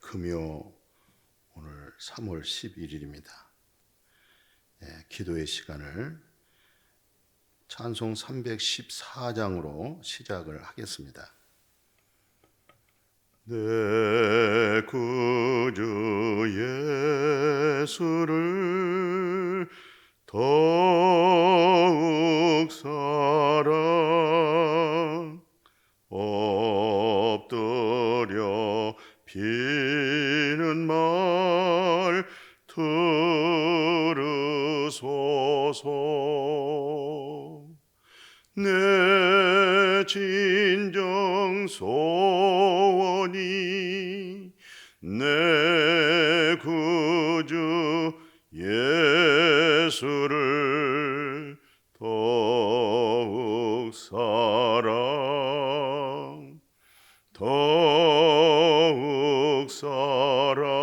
금요 오늘 3월 11일입니다. 기도의 시간을 찬송 314장으로 시작을 하겠습니다. 내 구주 예수를 더욱 사랑 엎드려 비는 말 들으소서. 내 진정 소원이 내 구주 예수를 더욱 사랑 더욱 사랑.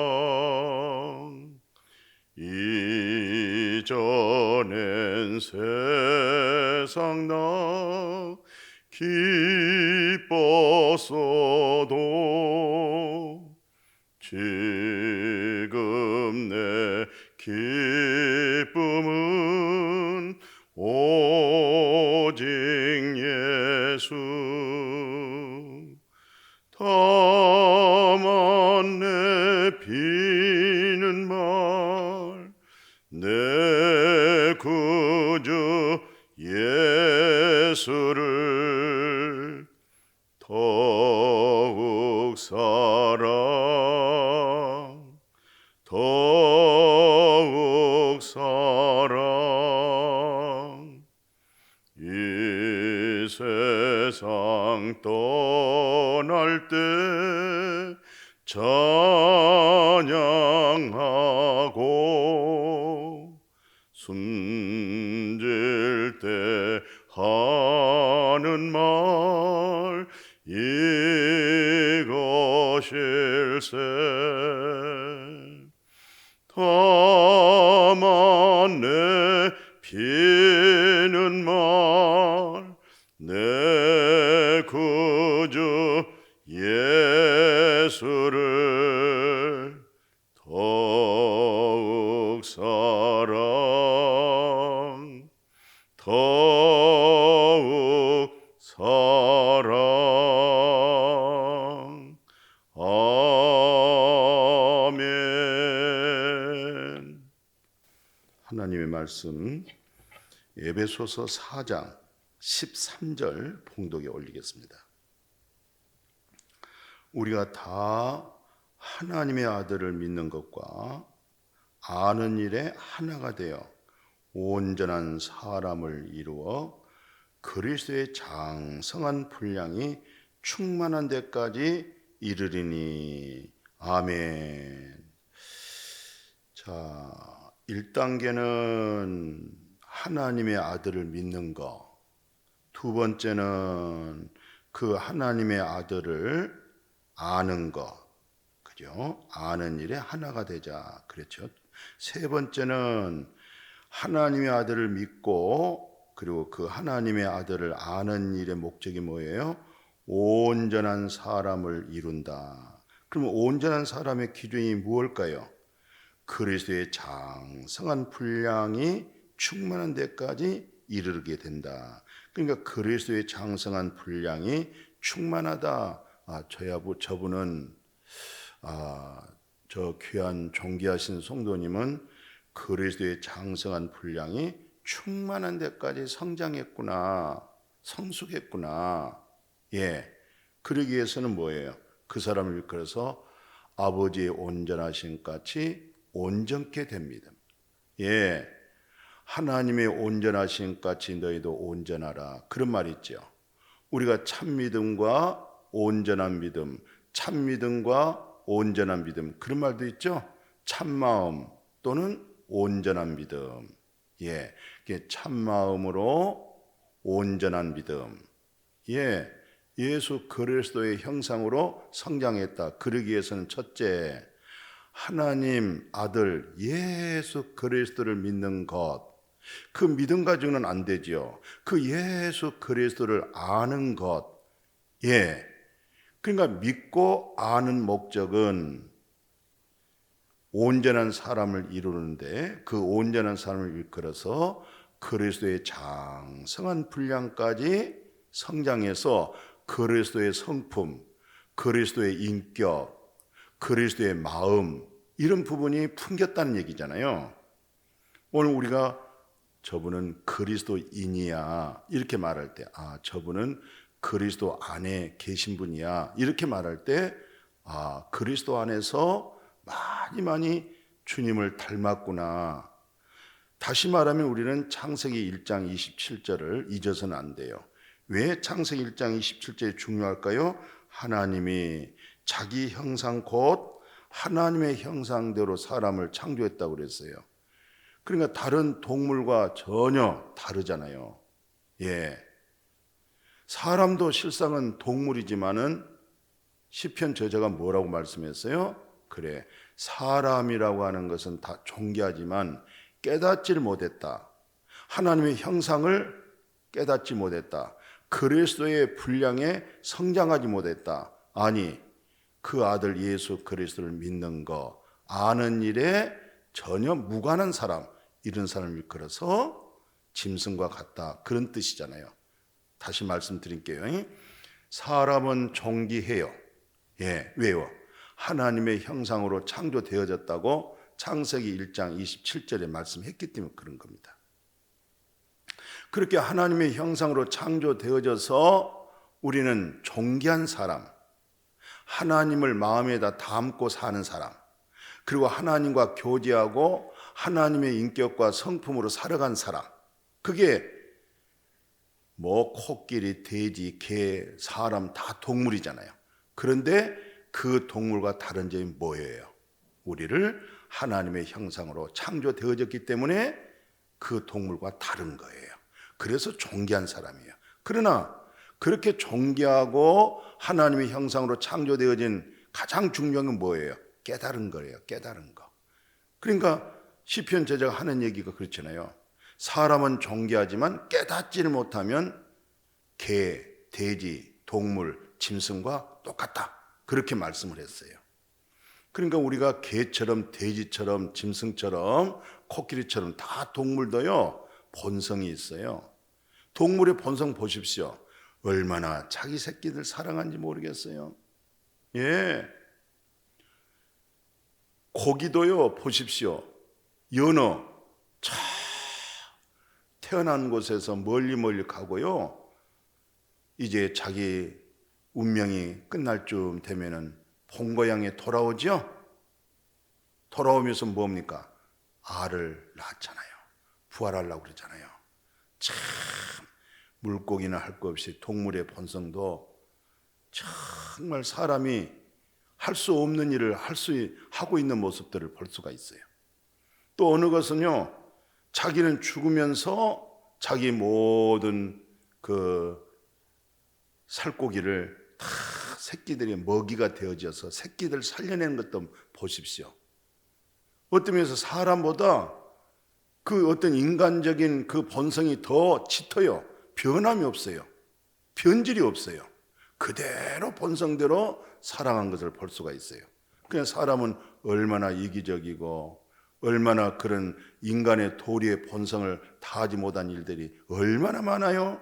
이전엔 세상 나 기뻤어도 지금 내 기쁨은 오직 예수. 다만 내 비는 말 내 구주 예수를 더욱 사랑 더욱 사랑. 이 세상 떠날 때 찬양하고 숨질 때 하는 말 이것일세. 다만 내 비는 말 내 구주 예수를 더욱 사랑 더욱 사랑. 아멘. 하나님의 말씀 에베소서 4장 13절 봉독에 올리겠습니다. 우리가 다 하나님의 아들을 믿는 것과 아는 일에 하나가 되어 온전한 사람을 이루어 그리스도의 장성한 분량이 충만한 데까지 이르리니. 아멘. 자, 1단계는 하나님의 아들을 믿는 것, 두 번째는 그 하나님의 아들을 아는 것, 그죠? 아는 일에 하나가 되자 그랬죠. 세 번째는 하나님의 아들을 믿고 그리고 그 하나님의 아들을 아는 일의 목적이 뭐예요? 온전한 사람을 이룬다. 그러면 온전한 사람의 기준이 무엇일까요? 그리스도의 장성한 분량이 충만한 데까지 이르게 된다. 그러니까 그리스도의 장성한 분량이 충만하다. 저분은 저 귀한 존귀하신 성도님은 그리스도의 장성한 분량이 충만한 데까지 성장했구나, 성숙했구나. 그러기 위해서는 뭐예요? 그 사람을 일컬어서 아버지의 온전하신 같이 온전케 됩니다. 하나님의 온전하신 같이 너희도 온전하라. 그런 말이 있죠. 우리가 참 믿음과 온전한 믿음, 참 믿음과 온전한 믿음, 그런 말도 있죠. 참 마음 또는 온전한 믿음. 참 마음으로 온전한 믿음. 예수 그리스도의 형상으로 성장했다. 그러기 위해서는 첫째, 하나님 아들 예수 그리스도를 믿는 것, 그 믿음 가지고는 안 되죠. 그 예수 그리스도를 아는 것. 그러니까 믿고 아는 목적은 온전한 사람을 이루는데 그 온전한 사람을 일컬어서 그리스도의 장성한 분량까지 성장해서 그리스도의 성품, 그리스도의 인격, 그리스도의 마음 이런 부분이 풍겼다는 얘기잖아요. 오늘 우리가 저분은 그리스도인이야 이렇게 말할 때 저분은 그리스도 안에 계신 분이야 이렇게 말할 때 그리스도 안에서 많이 주님을 닮았구나. 다시 말하면 우리는 창세기 1장 27절을 잊어서는 안 돼요. 왜 창세기 1장 27절이 중요할까요? 하나님이 자기 형상 곧 하나님의 형상대로 사람을 창조했다고 그랬어요. 그러니까 다른 동물과 전혀 다르잖아요. 예. 사람도 실상은 동물이지만은 시편 저자가 뭐라고 말씀했어요? 그래, 사람이라고 하는 것은 다 존귀하지만 깨닫지를 못했다. 하나님의 형상을 깨닫지 못했다. 그리스도의 분량에 성장하지 못했다. 아니, 그 아들 예수 그리스도를 믿는 거, 아는 일에 전혀 무관한 사람, 이런 사람을 일컬어서 짐승과 같다. 그런 뜻이잖아요. 다시 말씀드릴게요. 사람은 존귀해요. 예, 왜요? 하나님의 형상으로 창조되어졌다고 창세기 1장 27절에 말씀했기 때문에 그런 겁니다. 그렇게 하나님의 형상으로 창조되어져서 우리는 존귀한 사람, 하나님을 마음에다 담고 사는 사람, 그리고 하나님과 교제하고 하나님의 인격과 성품으로 살아간 사람, 그게 코끼리, 돼지, 개, 사람 다 동물이잖아요. 그런데 그 동물과 다른 점이 뭐예요? 우리를 하나님의 형상으로 창조되어졌기 때문에 그 동물과 다른 거예요. 그래서 존귀한 사람이에요. 그러나 그렇게 존귀하고 하나님의 형상으로 창조되어진 가장 중요한 건 뭐예요? 깨달은 거예요. 깨달은 거. 그러니까 시편 저자가 하는 얘기가 그렇잖아요. 사람은 존귀하지만 깨닫지를 못하면 개, 돼지, 동물, 짐승과 똑같다. 그렇게 말씀을 했어요. 그러니까 우리가 개처럼 돼지처럼 짐승처럼 코끼리처럼 다 동물도요 본성이 있어요. 동물의 본성 보십시오. 얼마나 자기 새끼들 사랑하는지 모르겠어요. 예. 고기도요 보십시오. 연어 차 태어난 곳에서 멀리 가고요. 이제 자기 운명이 끝날 쯤 되면은 본고향에 돌아오죠. 돌아오면서 뭡니까? 알을 낳잖아요. 부활하려고 그러잖아요. 참 물고기나 할 것 없이 동물의 본성도 정말 사람이 할 수 없는 일을 하고 있는 모습들을 볼 수가 있어요. 또 어느 것은요, 자기는 죽으면서 자기 모든 그 살코기를 다 새끼들이 먹이가 되어져서 새끼들 살려내는 것도 보십시오. 어떤 면에서 사람보다 그 어떤 인간적인 그 본성이 더 짙어요. 변함이 없어요. 변질이 없어요. 그대로 본성대로 살아간 것을 볼 수가 있어요. 그냥 사람은 얼마나 이기적이고 얼마나 그런 인간의 도리의 본성을 다하지 못한 일들이 얼마나 많아요.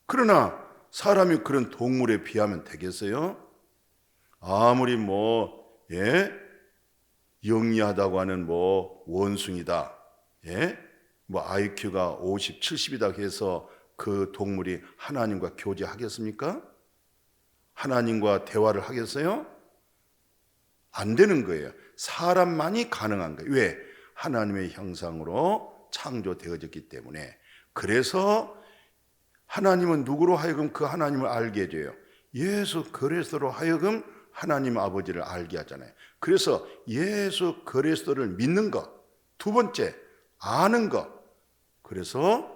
그러나 사람이 그런 동물에 비하면 되겠어요? 아무리 영리하다고 하는 원숭이다. IQ가 50, 70이다 해서 그 동물이 하나님과 교제하겠습니까? 하나님과 대화를 하겠어요? 안 되는 거예요. 사람만이 가능한 거예요. 왜? 하나님의 형상으로 창조되어졌기 때문에. 그래서 하나님은 누구로 하여금 그 하나님을 알게 해줘요? 예수 그리스도로 하여금 하나님 아버지를 알게 하잖아요. 그래서 예수 그리스도를 믿는 것. 두 번째, 아는 것. 그래서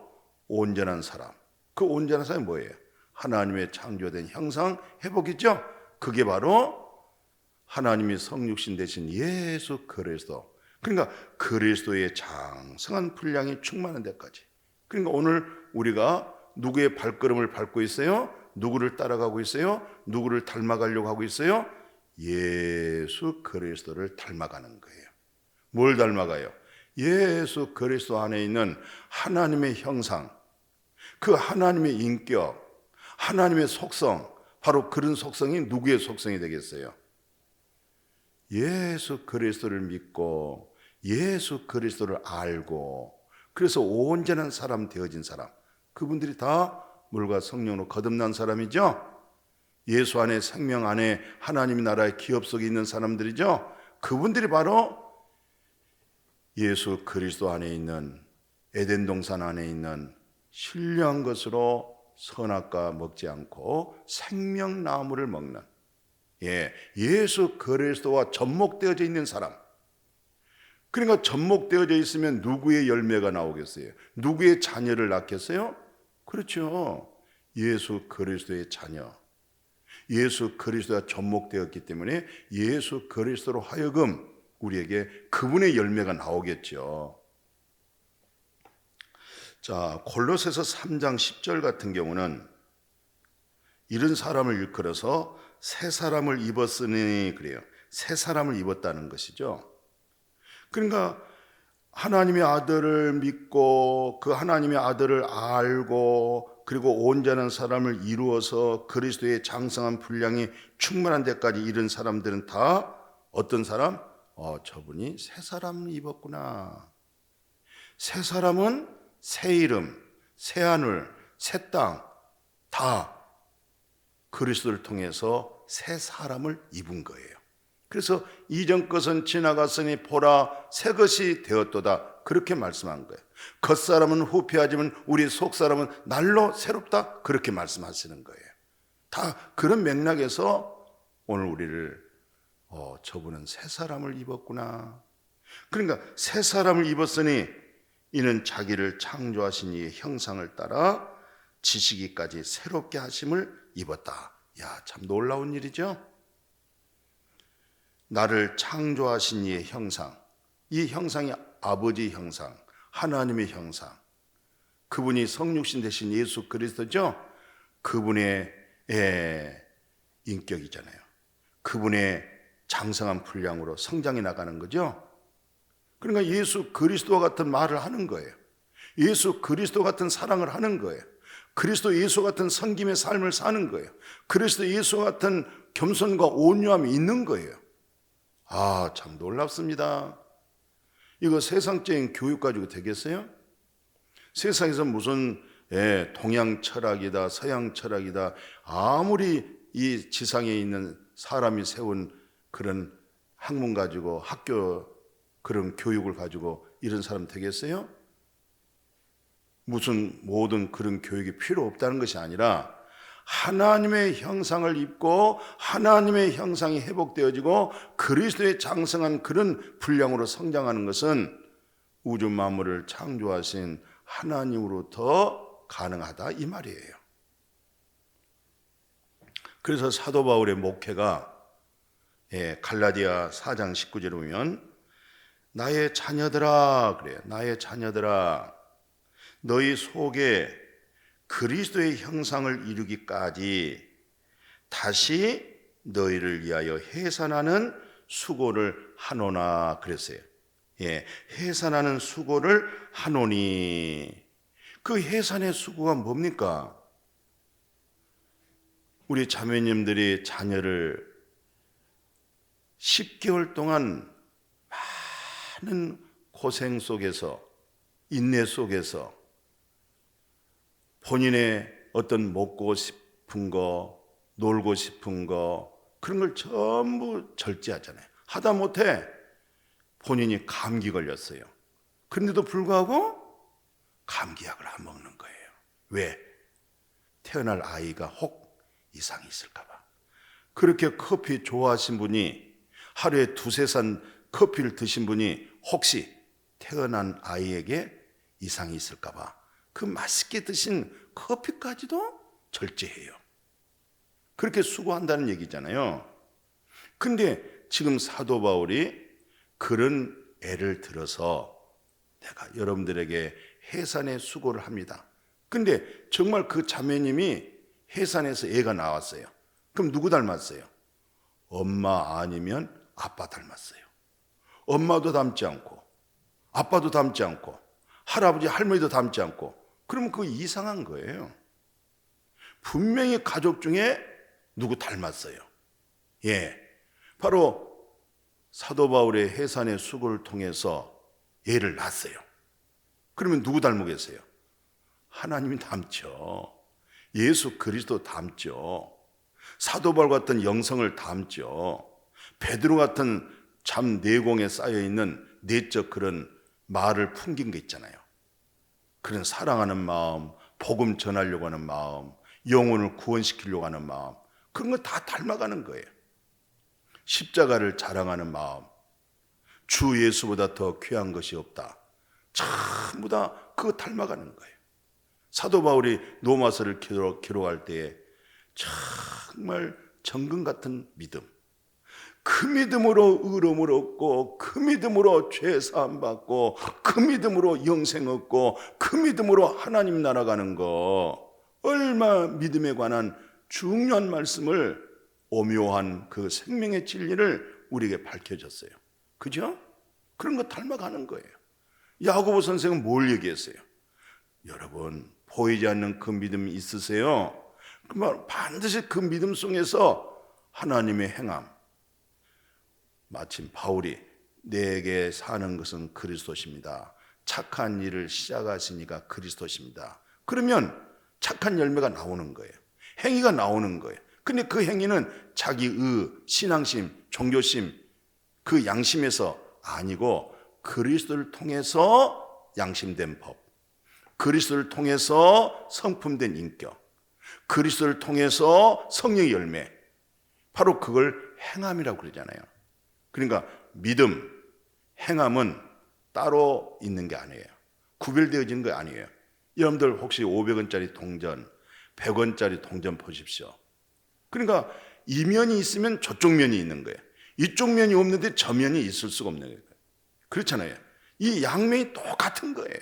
온전한 사람. 그 온전한 사람이 뭐예요? 하나님의 창조된 형상 회복이죠. 그게 바로 하나님이 성육신 되신 예수 그리스도. 그러니까 그리스도의 장성한 분량이 충만한 데까지. 그러니까 오늘 우리가 누구의 발걸음을 밟고 있어요? 누구를 따라가고 있어요? 누구를 닮아가려고 하고 있어요? 예수 그리스도를 닮아가는 거예요. 뭘 닮아가요? 예수 그리스도 안에 있는 하나님의 형상, 그 하나님의 인격, 하나님의 속성, 바로 그런 속성이 누구의 속성이 되겠어요? 예수 그리스도를 믿고 예수 그리스도를 알고 그래서 온전한 사람 되어진 사람, 그분들이 다 물과 성령으로 거듭난 사람이죠. 예수 안에, 생명 안에 하나님의 나라의 기업 속에 있는 사람들이죠. 그분들이 바로 예수 그리스도 안에 있는, 에덴 동산 안에 있는 신령한 것으로 선악과 먹지 않고 생명나무를 먹는, 예수 그리스도와 접목되어져 있는 사람. 그러니까 접목되어져 있으면 누구의 열매가 나오겠어요? 누구의 자녀를 낳겠어요? 그렇죠. 예수 그리스도의 자녀. 예수 그리스도와 접목되었기 때문에 예수 그리스도로 하여금 우리에게 그분의 열매가 나오겠죠. 자, 골로새서 3장 10절 같은 경우는 이런 사람을 일컬어서 새 사람을 입었으니 그래요. 새 사람을 입었다는 것이죠. 그러니까 하나님의 아들을 믿고 그 하나님의 아들을 알고 그리고 온전한 사람을 이루어서 그리스도의 장성한 분량이 충만한 데까지 이른 사람들은 다 어떤 사람? 저분이 새 사람을 입었구나. 새 사람은 새 이름, 새 하늘, 새 땅 다 그리스도를 통해서 새 사람을 입은 거예요. 그래서 이전 것은 지나갔으니 보라 새 것이 되었도다, 그렇게 말씀한 거예요. 겉사람은 후피하지만 우리 속사람은 날로 새롭다, 그렇게 말씀하시는 거예요. 다 그런 맥락에서 오늘 우리를 저분은 새 사람을 입었구나. 그러니까 새 사람을 입었으니 이는 자기를 창조하신 이의 형상을 따라 지시기까지 새롭게 하심을 입었다. 야, 참 놀라운 일이죠. 나를 창조하신 이의 형상, 이 형상이 아버지 형상, 하나님의 형상, 그분이 성육신 되신 예수 그리스도죠. 그분의 인격이잖아요. 그분의 장성한 분량으로 성장해 나가는 거죠. 그러니까 예수 그리스도와 같은 말을 하는 거예요. 예수 그리스도 같은 사랑을 하는 거예요. 그리스도 예수 같은 섬김의 삶을 사는 거예요. 그리스도 예수 같은 겸손과 온유함이 있는 거예요. 아, 참 놀랍습니다. 이거 세상적인 교육 가지고 되겠어요? 세상에서 무슨 동양 철학이다, 서양 철학이다, 아무리 이 지상에 있는 사람이 세운 그런 학문 가지고 학교 그런 교육을 가지고 이런 사람 되겠어요? 무슨 모든 그런 교육이 필요 없다는 것이 아니라 하나님의 형상을 입고 하나님의 형상이 회복되어지고 그리스도의 장성한 그런 분량으로 성장하는 것은 우주 만물을 창조하신 하나님으로부터 가능하다, 이 말이에요. 그래서 사도 바울의 목회가 갈라디아 4장 19절에 보면 나의 자녀들아, 그래요. 나의 자녀들아, 너희 속에 그리스도의 형상을 이루기까지 다시 너희를 위하여 해산하는 수고를 하노나 그랬어요. 해산하는 수고를 하노니. 그 해산의 수고가 뭡니까? 우리 자매님들이 자녀를 10개월 동안 많은 고생 속에서, 인내 속에서 본인의 어떤 먹고 싶은 거, 놀고 싶은 거, 그런 걸 전부 절제하잖아요. 하다 못해 본인이 감기 걸렸어요. 그런데도 불구하고 감기약을 안 먹는 거예요. 왜? 태어날 아이가 혹 이상이 있을까 봐. 그렇게 커피 좋아하신 분이 하루에 2-3잔 커피를 드신 분이 혹시 태어난 아이에게 이상이 있을까 봐 그 맛있게 드신 커피까지도 절제해요. 그렇게 수고한다는 얘기잖아요. 근데 지금 사도 바울이 그런 애를 들어서 내가 여러분들에게 해산의 수고를 합니다. 근데 정말 그 자매님이 해산에서 애가 나왔어요. 그럼 누구 닮았어요? 엄마 아니면 아빠 닮았어요. 엄마도 닮지 않고 아빠도 닮지 않고 할아버지 할머니도 닮지 않고, 그러면 그거 이상한 거예요. 분명히 가족 중에 누구 닮았어요. 예, 바로 사도 바울의 해산의 수고를 통해서 얘를 낳았어요. 그러면 누구 닮으겠어요? 하나님이 닮죠. 예수 그리스도 닮죠. 사도 바울 같은 영성을 닮죠. 베드로 같은 참 내공에 쌓여있는 내적 그런 말을 풍긴 게 있잖아요. 그런 사랑하는 마음, 복음 전하려고 하는 마음, 영혼을 구원시키려고 하는 마음, 그런 거 다 닮아가는 거예요. 십자가를 자랑하는 마음, 주 예수보다 더 귀한 것이 없다, 전부 다 그거 닮아가는 거예요. 사도 바울이 로마서를 기록할 때에 정말 정금 같은 믿음, 그 믿음으로 의로움을 얻고, 그 믿음으로 죄 사함 받고, 그 믿음으로 영생 얻고, 그 믿음으로 하나님 나라 가는 거, 얼마 믿음에 관한 중요한 말씀을, 오묘한 그 생명의 진리를 우리에게 밝혀줬어요. 그죠? 그런 거 닮아가는 거예요. 야고보 선생은 뭘 얘기했어요? 여러분, 보이지 않는 그 믿음이 있으세요? 그러면 반드시 그 믿음 속에서 하나님의 행함, 마침 바울이 내게 사는 것은 그리스도십니다, 착한 일을 시작하시니까 그리스도십니다, 그러면 착한 열매가 나오는 거예요. 행위가 나오는 거예요. 근데 그 행위는 자기의 신앙심, 종교심, 그 양심에서 아니고 그리스도를 통해서 양심된 법, 그리스도를 통해서 성품된 인격, 그리스도를 통해서 성령의 열매, 바로 그걸 행함이라고 그러잖아요. 그러니까 믿음, 행함은 따로 있는 게 아니에요. 구별되어지는 게 아니에요. 여러분들 혹시 500원짜리 동전, 100원짜리 동전 보십시오. 그러니까 이 면이 있으면 저쪽 면이 있는 거예요. 이쪽 면이 없는데 저 면이 있을 수가 없는 거예요. 그렇잖아요. 이 양면이 똑같은 거예요.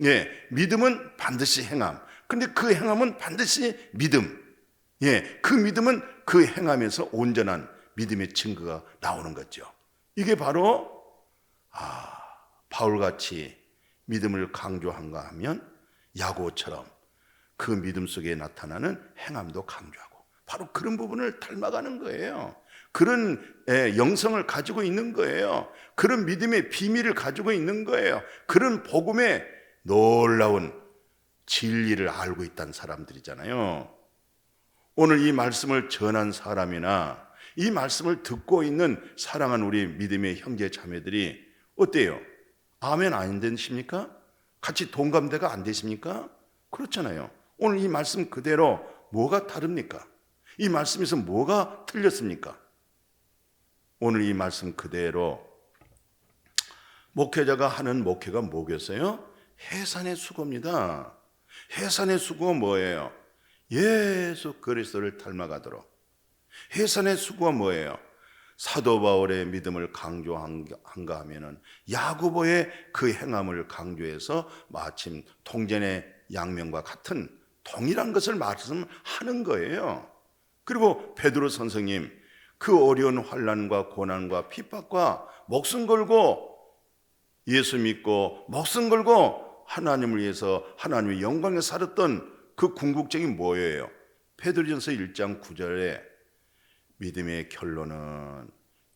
예, 믿음은 반드시 행함. 근데 그 행함은 반드시 믿음. 예, 그 믿음은 그 행함에서 온전한 믿음의 증거가 나오는 거죠. 이게 바로 바울같이 믿음을 강조한가 하면 야고보처럼 그 믿음 속에 나타나는 행함도 강조하고, 바로 그런 부분을 닮아가는 거예요. 그런 영성을 가지고 있는 거예요. 그런 믿음의 비밀을 가지고 있는 거예요. 그런 복음의 놀라운 진리를 알고 있다는 사람들이잖아요. 오늘 이 말씀을 전한 사람이나 이 말씀을 듣고 있는 사랑하는 우리 믿음의 형제 자매들이 어때요? 아멘 안 되십니까? 같이 동감대가 안 되십니까? 그렇잖아요. 오늘 이 말씀 그대로 뭐가 다릅니까? 이 말씀에서 뭐가 틀렸습니까? 오늘 이 말씀 그대로 목회자가 하는 목회가 뭐겠어요? 해산의 수고입니다. 해산의 수고가 뭐예요? 예수 그리스도를 닮아가도록. 해산의 수고가 뭐예요? 사도 바울의 믿음을 강조한가 하면은 야고보의 그 행함을 강조해서 마침 통전의 양면과 같은 동일한 것을 말씀하는 거예요. 그리고 베드로 선생님, 그 어려운 환난과 고난과 핍박과 목숨 걸고 예수 믿고 목숨 걸고 하나님을 위해서 하나님의 영광에 살았던 그 궁극적이 뭐예요? 베드로전서 1장 9절에 믿음의 결론은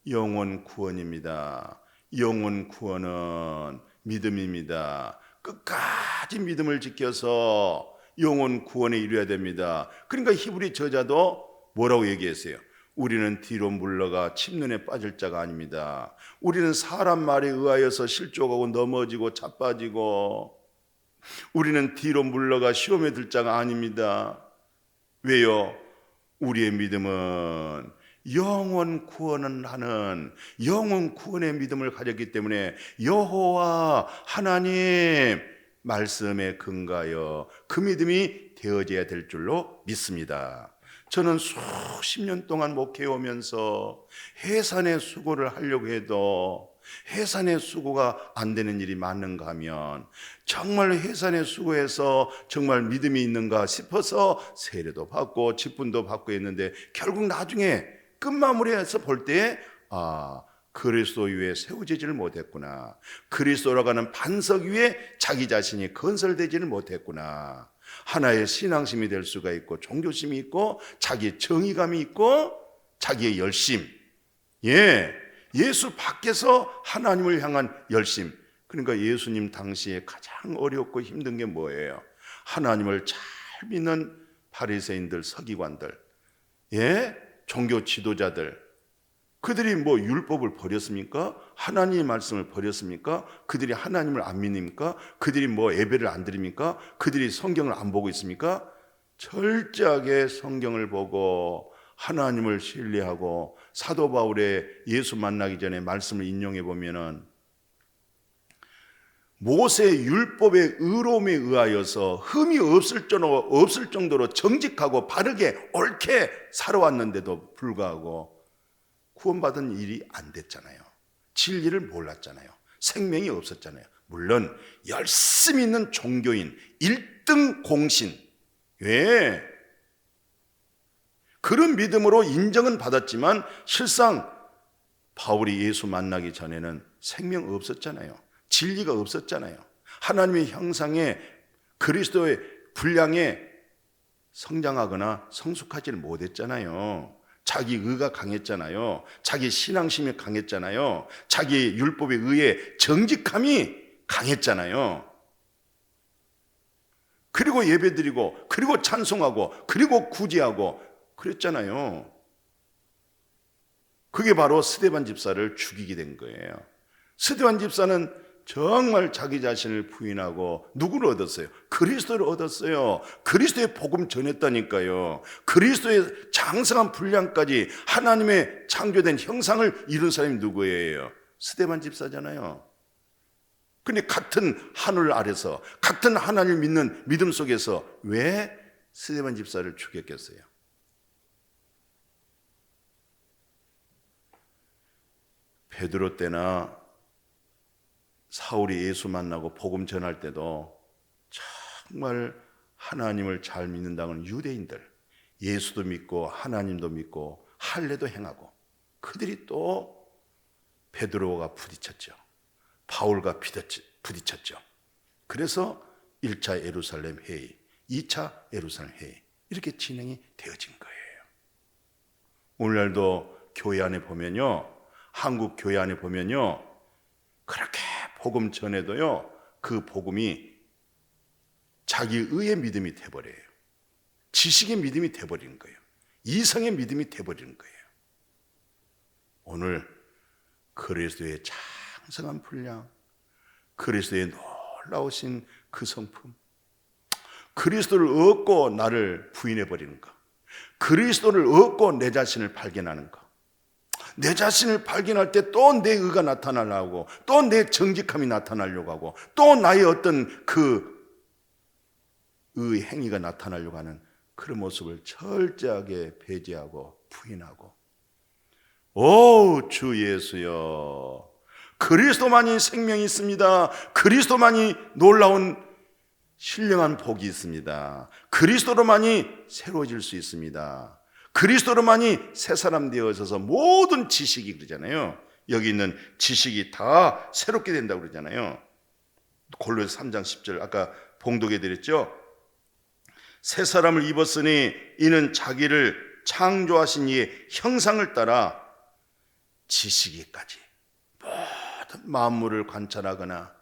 영혼 구원입니다. 영혼 구원은 믿음입니다. 끝까지 믿음을 지켜서 영혼 구원에 이르어야 됩니다. 그러니까 히브리 저자도 뭐라고 얘기했어요? 우리는 뒤로 물러가 침륜에 빠질 자가 아닙니다. 우리는 사람 말에 의하여서 실족하고 넘어지고 자빠지고, 우리는 뒤로 물러가 시험에 들 자가 아닙니다. 왜요? 우리의 믿음은 영원 구원을 하는 영원 구원의 믿음을 가졌기 때문에 여호와 하나님 말씀에 근거하여 그 믿음이 되어져야 될 줄로 믿습니다. 저는 수십 년 동안 목회해 오면서 해산의 수고를 하려고 해도 해산의 수고가 안 되는 일이 많은가 하면, 정말 해산의 수고에서 정말 믿음이 있는가 싶어서 세례도 받고 직분도 받고 했는데 결국 나중에 끝마무리해서 볼 때 그리스도 위에 세워지지를 못했구나. 그리스도라고 하는 반석 위에 자기 자신이 건설되지를 못했구나. 하나의 신앙심이 될 수가 있고, 종교심이 있고, 자기의 정의감이 있고, 자기의 열심. 예수 밖에서 하나님을 향한 열심. 그러니까 예수님 당시에 가장 어렵고 힘든 게 뭐예요? 하나님을 잘 믿는 바리새인들, 서기관들, 종교 지도자들, 그들이 뭐 율법을 버렸습니까? 하나님의 말씀을 버렸습니까? 그들이 하나님을 안 믿습니까? 그들이 뭐 예배를 안 드립니까? 그들이 성경을 안 보고 있습니까? 철저하게 성경을 보고 하나님을 신뢰하고, 사도 바울의 예수 만나기 전에 말씀을 인용해 보면은 모세의 율법의 의로움에 의하여서 흠이 없을 정도로 정직하고 바르게 옳게 살아왔는데도 불구하고 구원받은 일이 안 됐잖아요. 진리를 몰랐잖아요. 생명이 없었잖아요. 물론 열심히 있는 종교인, 1등 공신, 그런 믿음으로 인정은 받았지만 실상 바울이 예수 만나기 전에는 생명 없었잖아요. 진리가 없었잖아요. 하나님의 형상에, 그리스도의 분량에 성장하거나 성숙하지를 못했잖아요. 자기 의가 강했잖아요. 자기 신앙심이 강했잖아요. 자기 율법에 의해 정직함이 강했잖아요. 그리고 예배드리고, 그리고 찬송하고, 그리고 구제하고 그랬잖아요. 그게 바로 스데반 집사를 죽이게 된 거예요. 스데반 집사는 정말 자기 자신을 부인하고 누구를 얻었어요? 그리스도를 얻었어요. 그리스도의 복음 전했다니까요. 그리스도의 장성한 분량까지 하나님의 창조된 형상을 이룬 사람이 누구예요? 스데반 집사잖아요. 근데 같은 하늘 아래서, 같은 하나님을 믿는 믿음 속에서 왜 스데반 집사를 죽였겠어요? 베드로 때나 사울이 예수 만나고 복음 전할 때도 정말 하나님을 잘 믿는다는 유대인들, 예수도 믿고 하나님도 믿고 할례도 행하고, 그들이 또 베드로가 부딪혔죠. 바울과 부딪혔죠. 그래서 1차 예루살렘 회의, 2차 예루살렘 회의, 이렇게 진행이 되어진 거예요. 오늘날도 교회 안에 보면요, 한국 교회 안에 보면요, 그렇게 복음 전에도요, 그 복음이 자기 의의 믿음이 돼버려요. 지식의 믿음이 돼버리는 거예요. 이성의 믿음이 돼버리는 거예요. 오늘 그리스도의 장성한 분량, 그리스도의 놀라우신 그 성품, 그리스도를 얻고 나를 부인해버리는 것, 그리스도를 얻고 내 자신을 발견하는 것, 내 자신을 발견할 때 또 내 의가 나타나려고 하고, 또 내 정직함이 나타나려고 하고, 또 나의 어떤 그 의 행위가 나타나려고 하는 그런 모습을 철저하게 배제하고 부인하고, 오 주 예수여, 그리스도만이 생명이 있습니다. 그리스도만이 놀라운 신령한 복이 있습니다. 그리스도로만이 새로워질 수 있습니다. 그리스도로만이 새 사람 되어져서 모든 지식이, 그러잖아요. 여기 있는 지식이 다 새롭게 된다고 그러잖아요. 골로새 3장 10절 아까 봉독해 드렸죠. 새 사람을 입었으니 이는 자기를 창조하신 이의 형상을 따라 지식이까지 모든 만물을 관찰하거나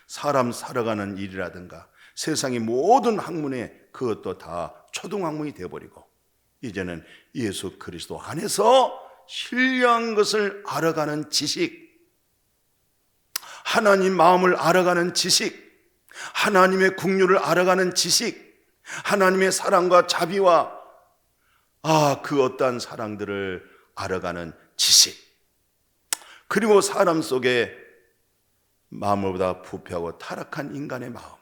사람 살아가는 일이라든가 세상의 모든 학문에 그것도 다 초등학문이 되어버리고, 이제는 예수 그리스도 안에서 신령한 것을 알아가는 지식, 하나님 마음을 알아가는 지식, 하나님의 국률을 알아가는 지식, 하나님의 사랑과 자비와 그 어떠한 사랑들을 알아가는 지식, 그리고 사람 속에 마음보다 부패하고 타락한 인간의 마음,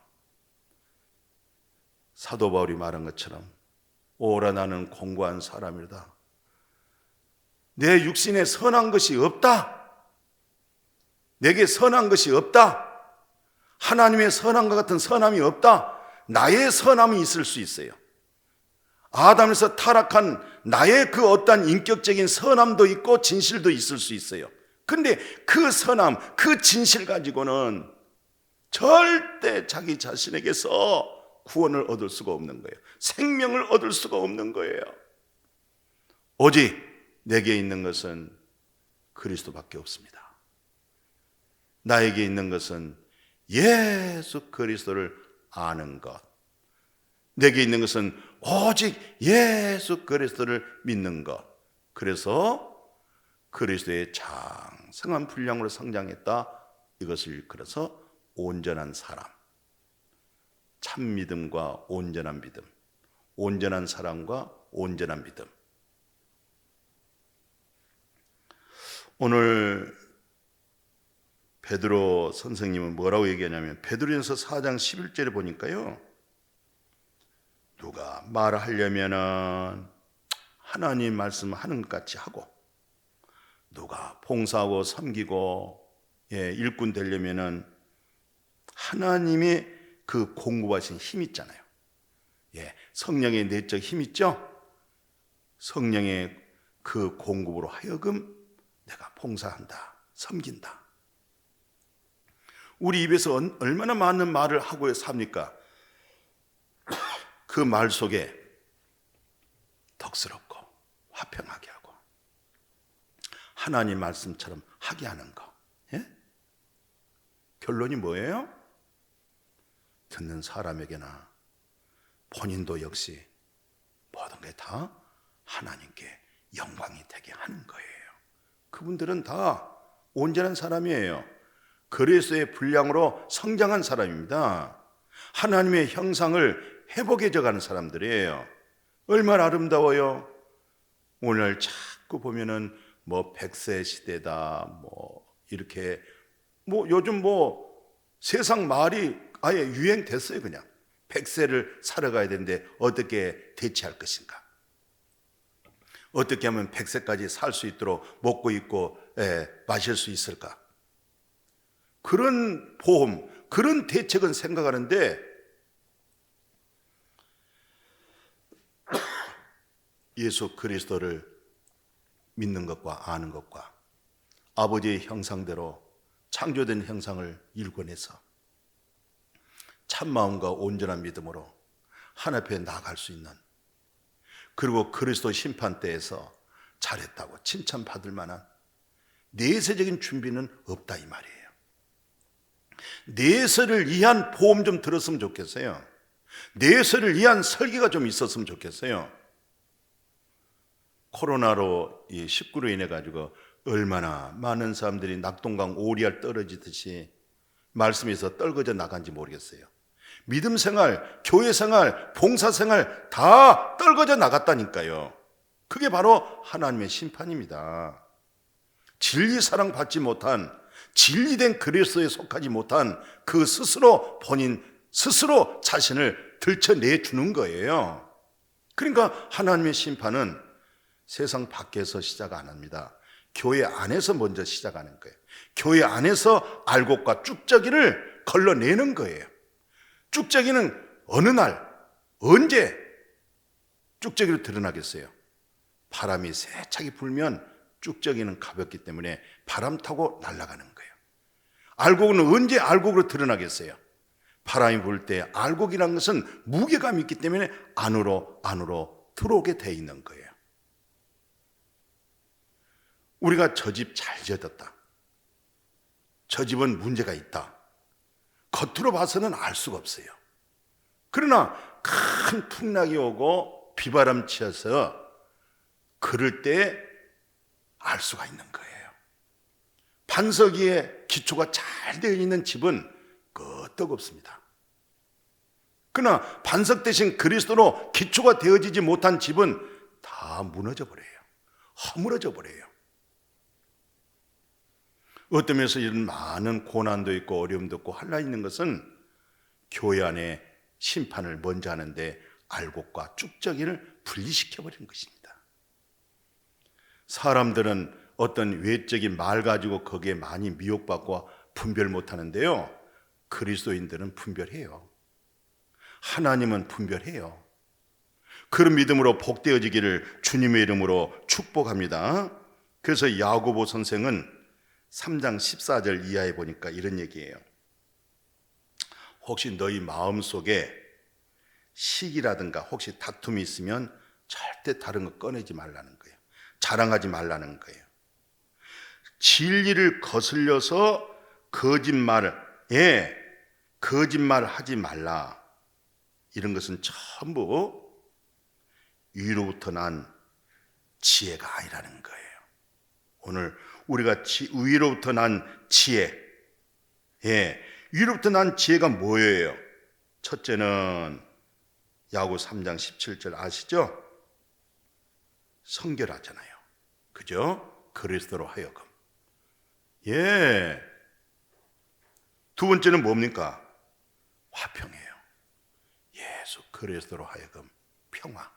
사도 바울이 말한 것처럼 오라 나는 공고한 사람이다. 내 육신에 선한 것이 없다. 내게 선한 것이 없다. 하나님의 선함과 같은 선함이 없다. 나의 선함이 있을 수 있어요. 아담에서 타락한 나의 그 어떠한 인격적인 선함도 있고 진실도 있을 수 있어요. 근데 그 선함, 그 진실 가지고는 절대 자기 자신에게서 구원을 얻을 수가 없는 거예요. 생명을 얻을 수가 없는 거예요. 오직 내게 있는 것은 그리스도밖에 없습니다. 나에게 있는 것은 예수 그리스도를 아는 것. 내게 있는 것은 오직 예수 그리스도를 믿는 것. 그래서 그리스도의 장성한 분량으로 성장했다. 이것을 일컬어서 온전한 사람, 참 믿음과 온전한 믿음, 온전한 사랑과 온전한 믿음. 오늘 베드로 선생님은 뭐라고 얘기하냐면 베드로전서 4장 11절에 보니까요, 누가 말하려면은 하나님 말씀하는 것 같이 하고, 누가 봉사하고 섬기고 일꾼 되려면은 하나님이 그 공급하신 힘 있잖아요. 성령의 내적 힘 있죠? 성령의 그 공급으로 하여금 내가 봉사한다, 섬긴다. 우리 입에서 얼마나 많은 말을 하고 삽니까? 그 말 속에 덕스럽고 화평하게 하고 하나님 말씀처럼 하게 하는 거. 결론이 뭐예요? 듣는 사람에게나 본인도 역시 모든 게 다 하나님께 영광이 되게 하는 거예요. 그분들은 다 온전한 사람이에요. 그리스도의 분량으로 성장한 사람입니다. 하나님의 형상을 회복해져 가는 사람들이에요. 얼마나 아름다워요. 오늘 자꾸 보면은 뭐 100세 시대다, 뭐 이렇게 요즘 세상 말이 아예 유행됐어요. 그냥 100세를 살아가야 되는데 어떻게 대체할 것인가? 어떻게 하면 100세까지 살 수 있도록 먹고 입고 마실 수 있을까? 그런 보험, 그런 대책은 생각하는데 예수 그리스도를 믿는 것과 아는 것과 아버지의 형상대로 창조된 형상을 일궈내서 참마음과 온전한 믿음으로 하나님 앞에 나아갈 수 있는, 그리고 그리스도 심판대에서 잘했다고 칭찬받을 만한 내세적인 준비는 없다 이 말이에요. 내세를 위한 보험 좀 들었으면 좋겠어요. 내세를 위한 설계가 좀 있었으면 좋겠어요. 코로나로 19로 인해 가지고 얼마나 많은 사람들이 낙동강 오리알 떨어지듯이 말씀에서 떨궈져 나간지 모르겠어요. 믿음 생활, 교회 생활, 봉사 생활 다 떨궈져 나갔다니까요. 그게 바로 하나님의 심판입니다. 진리 사랑 받지 못한, 진리된 그리스도에 속하지 못한 그 스스로 본인 스스로 자신을 들춰내주는 거예요. 그러니까 하나님의 심판은 세상 밖에서 시작 안 합니다. 교회 안에서 먼저 시작하는 거예요. 교회 안에서 알곡과 쭉저기를 걸러내는 거예요. 쭉저기는 어느 날, 언제 쭉저기로 드러나겠어요? 바람이 세차게 불면 쭉저기는 가볍기 때문에 바람 타고 날아가는 거예요. 알곡은 언제 알곡으로 드러나겠어요? 바람이 불 때 알곡이라는 것은 무게감이 있기 때문에 안으로 들어오게 돼 있는 거예요. 우리가 저 집 잘 지었다, 저 집은 문제가 있다, 겉으로 봐서는 알 수가 없어요. 그러나 큰 풍랑이 오고 비바람 치어서 그럴 때 알 수가 있는 거예요. 반석 위에 기초가 잘 되어 있는 집은 끄떡없습니다. 그러나 반석 대신 그리스도로 기초가 되어지지 못한 집은 다 무너져 버려요. 허물어져 버려요. 어떤 면에서 이런 많은 고난도 있고 어려움도 있고 한라 있는 것은 교회 안에 심판을 먼저 하는데 알곡과 쭉저기를 분리시켜 버리는 것입니다. 사람들은 어떤 외적인 말 가지고 거기에 많이 미혹받고 분별 못하는데요, 그리스도인들은 분별해요. 하나님은 분별해요. 그런 믿음으로 복되어지기를 주님의 이름으로 축복합니다. 그래서 야고보 선생은 3장 14절 이하에 보니까 이런 얘기예요. 혹시 너희 마음속에 시기라든가 혹시 다툼이 있으면 절대 다른 거 꺼내지 말라는 거예요. 자랑하지 말라는 거예요. 진리를 거슬려서 거짓말하지 말라. 이런 것은 전부 위로부터 난 지혜가 아니라는 거예요. 오늘 우리가 위로부터 난 지혜, 위로부터 난 지혜가 뭐예요? 첫째는 야고 3장 17절 아시죠? 성결하잖아요. 그죠? 그리스도로 하여금. 두 번째는 뭡니까? 화평이에요. 예수 그리스도로 하여금 평화.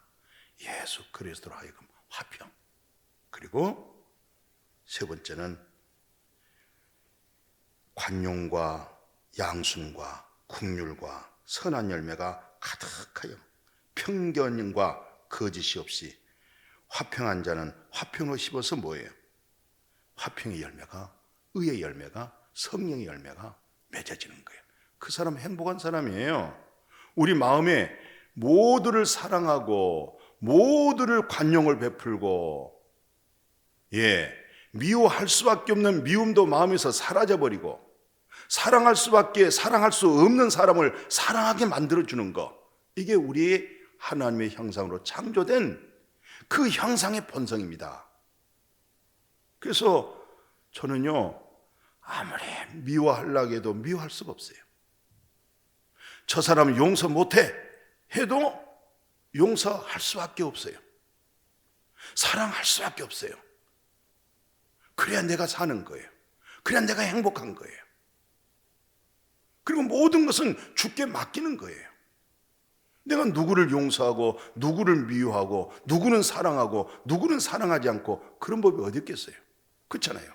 예수 그리스도로 하여금 화평. 그리고 세 번째는 관용과 양순과 긍휼과 선한 열매가 가득하여 편견과 거짓이 없이 화평한 자는 화평으로 씹어서 뭐예요? 화평의 열매가, 의의 열매가, 성령의 열매가 맺어지는 거예요. 그 사람은 행복한 사람이에요. 우리 마음에 모두를 사랑하고 모두를 관용을 베풀고 미워할 수밖에 없는 미움도 마음에서 사라져버리고 사랑할 수 없는 사람을 사랑하게 만들어주는 것, 이게 우리 하나님의 형상으로 창조된 그 형상의 본성입니다. 그래서 저는요, 아무리 미워하려고 해도 미워할 수가 없어요. 저 사람 용서 못해 해도 용서할 수밖에 없어요. 사랑할 수밖에 없어요. 그래야 내가 사는 거예요. 그래야 내가 행복한 거예요. 그리고 모든 것은 주께 맡기는 거예요. 내가 누구를 용서하고 누구를 미워하고 누구는 사랑하고 누구는 사랑하지 않고 그런 법이 어디 있겠어요? 그렇잖아요.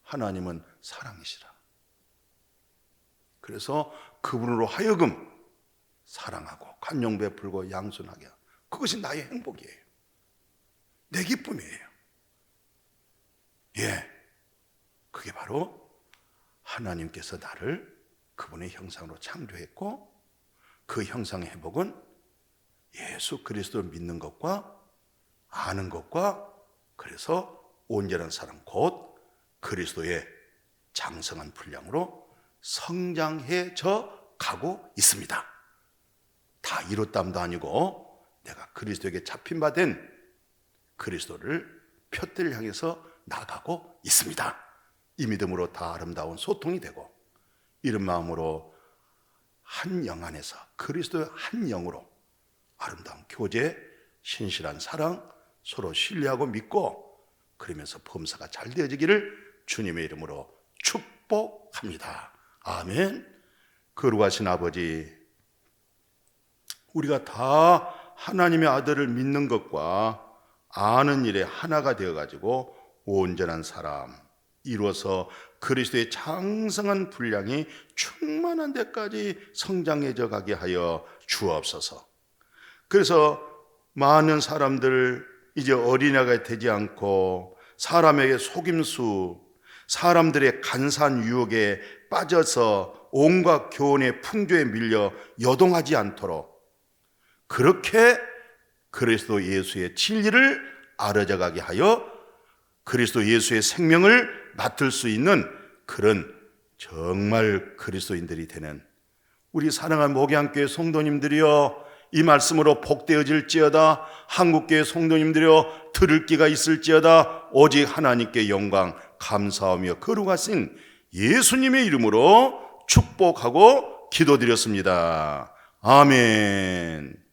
하나님은 사랑이시라. 그래서 그분으로 하여금 사랑하고 관용 베풀고 양순하게 하고, 그것이 나의 행복이에요. 내 기쁨이에요. 그게 바로 하나님께서 나를 그분의 형상으로 창조했고, 그 형상의 회복은 예수 그리스도를 믿는 것과 아는 것과, 그래서 온전한 사랑 곧 그리스도의 장성한 분량으로 성장해져 가고 있습니다. 다 이뤘담도 아니고 내가 그리스도에게 잡힌 바 된 그리스도를 표대를 향해서 나가고 있습니다. 이 믿음으로 다 아름다운 소통이 되고, 이런 마음으로 한 영 안에서 그리스도의 한 영으로 아름다운 교제, 신실한 사랑, 서로 신뢰하고 믿고, 그러면서 범사가 잘 되어지기를 주님의 이름으로 축복합니다. 아멘. 거룩하신 아버지, 우리가 다 하나님의 아들을 믿는 것과 아는 일에 하나가 되어가지고 온전한 사람 이루어서 그리스도의 장성한 분량이 충만한 데까지 성장해져 가게 하여 주옵소서. 그래서 많은 사람들 이제 어린아이가 되지 않고 사람에게 속임수, 사람들의 간사한 유혹에 빠져서 온갖 교훈의 풍조에 밀려 여동하지 않도록 그렇게 그리스도 예수의 진리를 알아져가게 하여 그리스도 예수의 생명을 맡을 수 있는 그런 정말 그리스도인들이 되는 우리 사랑하는 목양교회 성도님들이여, 이 말씀으로 복되어질지어다. 한국교회 성도님들이여, 들을 귀가 있을지어다. 오직 하나님께 영광 감사하며 거룩하신 예수님의 이름으로 축복하고 기도드렸습니다. 아멘.